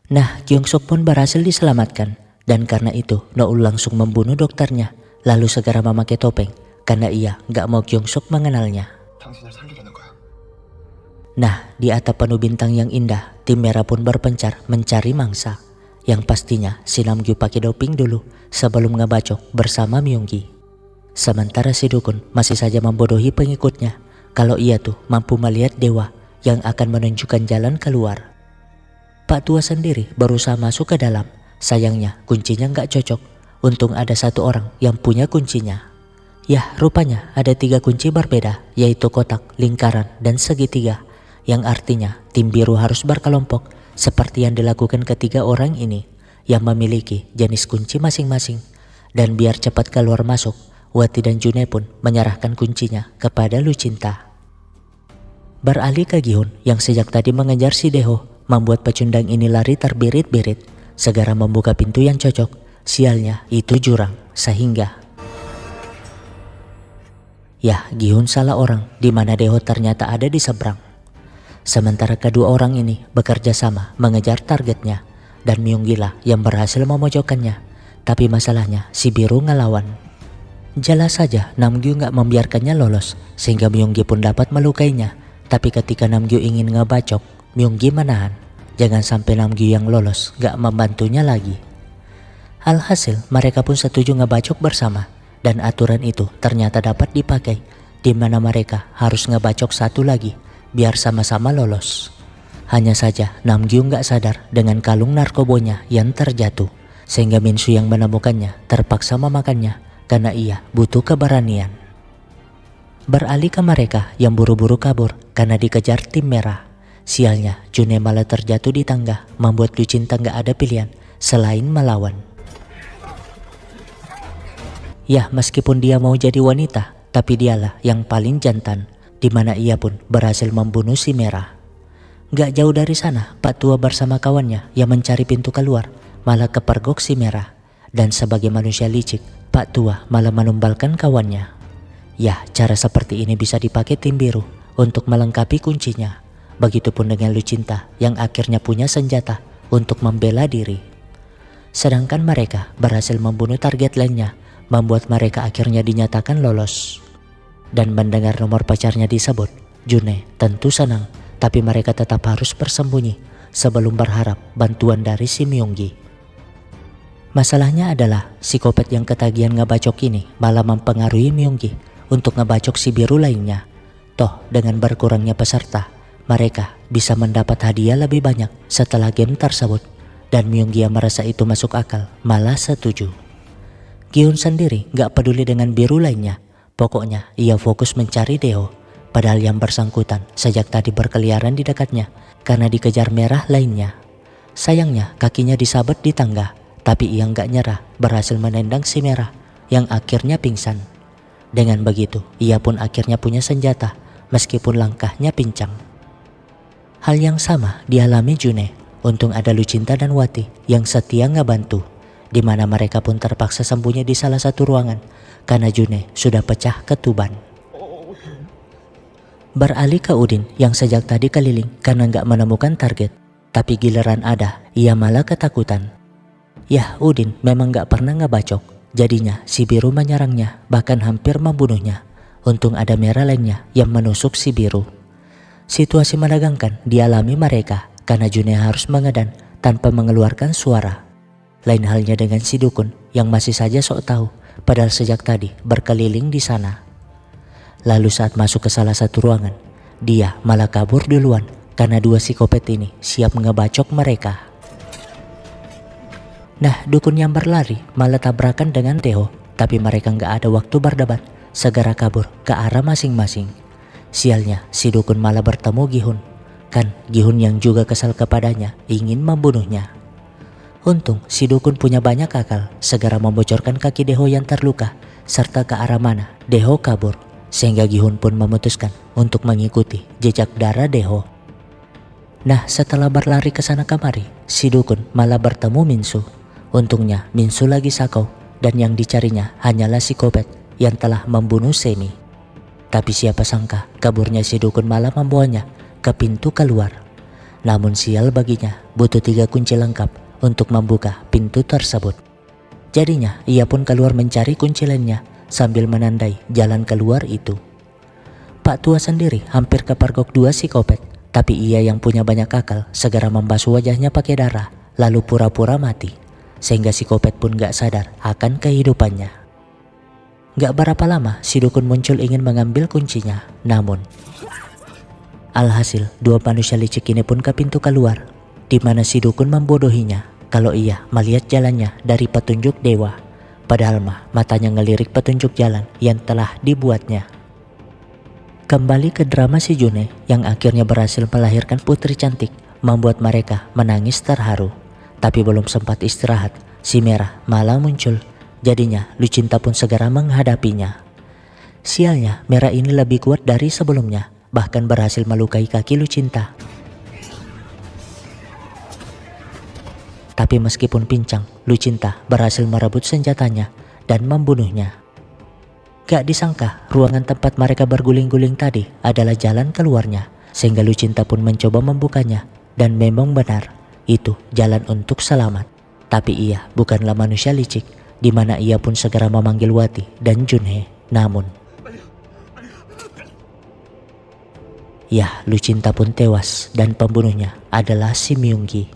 Nah, Kyungsuk pun berhasil diselamatkan, dan karena itu Noul langsung membunuh dokternya, lalu segera memakai topeng karena ia gak mau Kyungsuk mengenalnya. 당신을 살리려는 거야. Nah, di atap penuh bintang yang indah, tim merah pun berpencar mencari mangsa. Yang pastinya si Namgyu pakai doping dulu sebelum ngebacok bersama Myunggi. Sementara si dukun masih saja membodohi pengikutnya kalau ia tuh mampu melihat dewa yang akan menunjukkan jalan keluar. Pak tua sendiri berusaha masuk ke dalam, sayangnya kuncinya nggak cocok. Untung ada satu orang yang punya kuncinya. Yah, rupanya ada 3 kunci berbeda, yaitu kotak, lingkaran, dan segitiga. Yang artinya tim biru harus berkelompok seperti yang dilakukan ketiga orang ini yang memiliki jenis kunci masing-masing. Dan biar cepat keluar masuk, Wati dan June pun menyerahkan kuncinya kepada Lucinta. Beralih ke Gihun yang sejak tadi mengejar si Deho, membuat pecundang ini lari terbirit-birit. Segera membuka pintu yang cocok, sialnya itu jurang, sehingga ya, Gihun salah orang, di mana Deho ternyata ada di seberang. Sementara kedua orang ini bekerja sama mengejar targetnya, dan Myunggi lah yang berhasil memojokkannya. Tapi masalahnya si biru ngelawan. Jelas saja Namgyu gak membiarkannya lolos, sehingga Myunggi pun dapat melukainya. Tapi ketika Namgyu ingin ngebacok, Myunggi menahan. Jangan sampai Namgyu yang lolos gak membantunya lagi. Alhasil mereka pun setuju ngebacok bersama. Dan aturan itu ternyata dapat dipakai, di mana mereka harus ngebacok satu lagi biar sama-sama lolos. Hanya saja Namgyu gak sadar dengan kalung narkobonya yang terjatuh, sehingga Minsu yang menemukannya terpaksa memakannya karena ia butuh keberanian. Beralih ke mereka yang buru-buru kabur karena dikejar tim merah. Sialnya June malah terjatuh di tangga, membuat Lucinta gak ada pilihan selain melawan. Ya, meskipun dia mau jadi wanita, tapi dialah yang paling jantan, di mana ia pun berhasil membunuh si merah. Gak jauh dari sana, Pak Tua bersama kawannya yang mencari pintu keluar malah kepergok si merah. Dan sebagai manusia licik, Pak Tua malah menumbalkan kawannya. Ya, cara seperti ini bisa dipakai tim biru untuk melengkapi kuncinya. Begitupun dengan Lucinta yang akhirnya punya senjata untuk membela diri. Sedangkan mereka berhasil membunuh target lainnya, membuat mereka akhirnya dinyatakan lolos. Dan mendengar nomor pacarnya disebut, June tentu senang, tapi mereka tetap harus bersembunyi sebelum berharap bantuan dari si Myunggi. Masalahnya adalah psikopat yang ketagihan ngebacok ini malah mempengaruhi Myunggi untuk ngebacok si biru lainnya. Toh dengan berkurangnya peserta, mereka bisa mendapat hadiah lebih banyak setelah game tersebut. Dan Myunggi yang merasa itu masuk akal malah setuju. Gihun sendiri gak peduli dengan biru lainnya. Pokoknya ia fokus mencari Deho. Padahal yang bersangkutan sejak tadi berkeliaran di dekatnya karena dikejar merah lainnya. Sayangnya kakinya disabet di tangga, tapi ia gak nyerah, berhasil menendang si merah yang akhirnya pingsan. Dengan begitu ia pun akhirnya punya senjata meskipun langkahnya pincang. Hal yang sama dialami June. Untung ada Lucinta dan Wati yang setia ngebantu, di mana mereka pun terpaksa sembunyi di salah satu ruangan karena June sudah pecah ketuban. Beralih ke Udin yang sejak tadi keliling karena gak menemukan target, tapi giliran ada, ia malah ketakutan. Yah, Udin memang gak pernah ngebacok, jadinya si biru menyerangnya, bahkan hampir membunuhnya. Untung ada merah lainnya yang menusuk si biru. Situasi menegangkan dialami mereka karena June harus mengedan tanpa mengeluarkan suara. Lain halnya dengan si dukun yang masih saja sok tahu, padahal sejak tadi berkeliling di sana. Lalu saat masuk ke salah satu ruangan, dia malah kabur duluan karena 2 psikopat ini siap ngebacok mereka. Nah, dukun yang berlari malah tabrakan dengan Deho, tapi mereka gak ada waktu berdebat, segera kabur ke arah masing-masing. Sialnya si dukun malah bertemu Gihun. Kan Gihun yang juga kesal kepadanya ingin membunuhnya. Untung si dukun punya banyak akal, segera membocorkan kaki Deho yang terluka serta ke arah mana Deho kabur, sehingga Gihun pun memutuskan untuk mengikuti jejak darah Deho. Nah, setelah berlari ke sana kemari, si dukun malah bertemu Minsu. Untungnya Minsu lagi sakau dan yang dicarinya hanyalah psikopat yang telah membunuh Semi. Tapi siapa sangka kaburnya si dukun malah membawanya ke pintu keluar. Namun sial baginya, butuh 3 kunci lengkap untuk membuka pintu tersebut. Jadinya ia pun keluar mencari kunci lainnya sambil menandai jalan keluar itu. Pak tua sendiri hampir kepergok 2 psikopat, tapi ia yang punya banyak akal segera membasuh wajahnya pakai darah lalu pura-pura mati, sehingga psikopat pun gak sadar akan kehidupannya. Gak berapa lama si dukun muncul ingin mengambil kuncinya, namun alhasil 2 manusia licik ini pun ke pintu keluar, di mana si dukun membodohinya kalau ia melihat jalannya dari petunjuk dewa, padahal matanya ngelirik petunjuk jalan yang telah dibuatnya. Kembali ke drama si June yang akhirnya berhasil melahirkan putri cantik membuat mereka menangis terharu. Tapi belum sempat istirahat, si Merah malah muncul. Jadinya Lucinta pun segera menghadapinya. Sialnya Merah ini lebih kuat dari sebelumnya, bahkan berhasil melukai kaki Lucinta. Tapi meskipun pincang, Lucinta berhasil merebut senjatanya dan membunuhnya. Gak disangka ruangan tempat mereka berguling-guling tadi adalah jalan keluarnya, sehingga Lucinta pun mencoba membukanya dan memang benar, itu jalan untuk selamat. Tapi ia bukanlah manusia licik, di mana ia pun segera memanggil Wati dan Junhe. Namun ya, Lucinta pun tewas dan pembunuhnya adalah si Myunggi.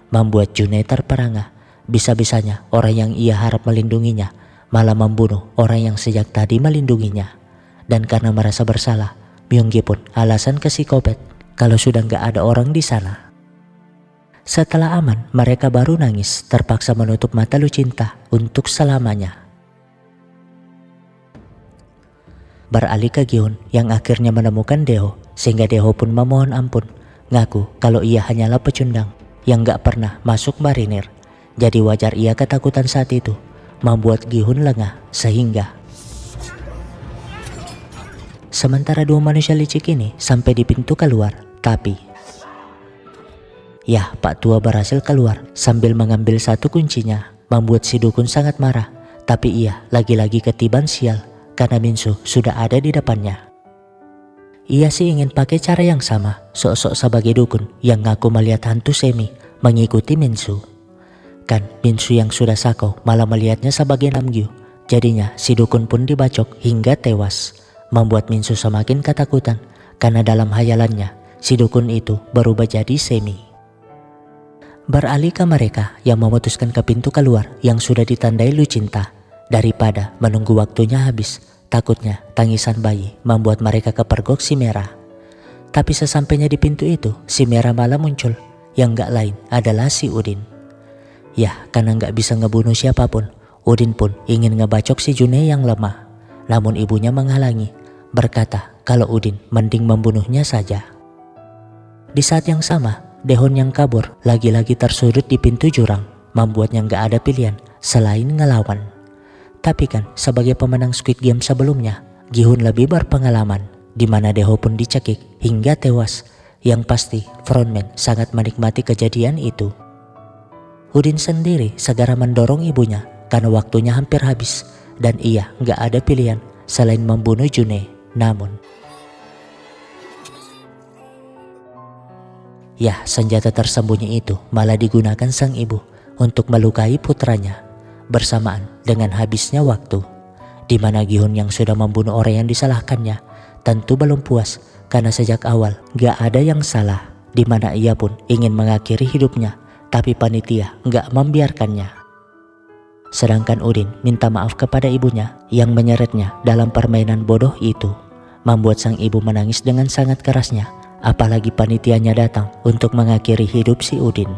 Membuat Junhe terperangah, bisa-bisanya orang yang ia harap melindunginya malah membunuh orang yang sejak tadi melindunginya. Dan karena merasa bersalah, Myunggi pun alasan ke psikopat kalau sudah gak ada orang di sana. Setelah aman, mereka baru nangis, terpaksa menutup mata Lucinta untuk selamanya. Beralih ke Gihun yang akhirnya menemukan Deho, sehingga Deho pun memohon ampun, ngaku kalau ia hanyalah pecundang yang gak pernah masuk marinir. Jadi wajar ia ketakutan saat itu, membuat Gihun lengah sehingga sementara 2 manusia licik ini sampai di pintu keluar, tapi ya, Pak tua berhasil keluar sambil mengambil 1 kuncinya, membuat si dukun sangat marah. Tapi ia lagi-lagi ketiban sial karena Minsu sudah ada di depannya. Ia sih ingin pakai cara yang sama, sok-sok sebagai dukun yang ngaku melihat hantu semi mengikuti Minsu. Kan Minsu yang sudah sakau malah melihatnya sebagai Namgyu. Jadinya si dukun pun dibacok hingga tewas, membuat Minsu semakin ketakutan karena dalam hayalannya si dukun itu berubah jadi semi. Beralih ke mereka yang memutuskan ke pintu keluar yang sudah ditandai Lucinta. Daripada menunggu waktunya habis, takutnya tangisan bayi membuat mereka kepergok si Merah. Tapi sesampainya di pintu itu, si Merah malah muncul, yang gak lain adalah si Udin. Ya, karena gak bisa ngebunuh siapapun, Udin pun ingin ngebacok si June yang lemah. Namun ibunya menghalangi, berkata kalau Udin mending membunuhnya saja. Di saat yang sama, Dehon yang kabur lagi-lagi tersudut di pintu jurang, membuatnya gak ada pilihan selain ngelawan. Tapi kan sebagai pemenang Squid Game sebelumnya, Gihun lebih berpengalaman, di mana Deho pun dicekik hingga tewas. Yang pasti frontman sangat menikmati kejadian itu. Udin sendiri segera mendorong ibunya karena waktunya hampir habis dan ia gak ada pilihan selain membunuh June. Namun ya, senjata tersembunyi itu malah digunakan sang ibu untuk melukai putranya. Bersamaan dengan habisnya waktu, di mana Gihun yang sudah membunuh orang yang disalahkannya tentu belum puas karena sejak awal gak ada yang salah, di mana ia pun ingin mengakhiri hidupnya, tapi panitia gak membiarkannya. Sedangkan Udin minta maaf kepada ibunya yang menyeretnya dalam permainan bodoh itu, membuat sang ibu menangis dengan sangat kerasnya, apalagi panitianya datang untuk mengakhiri hidup si Udin.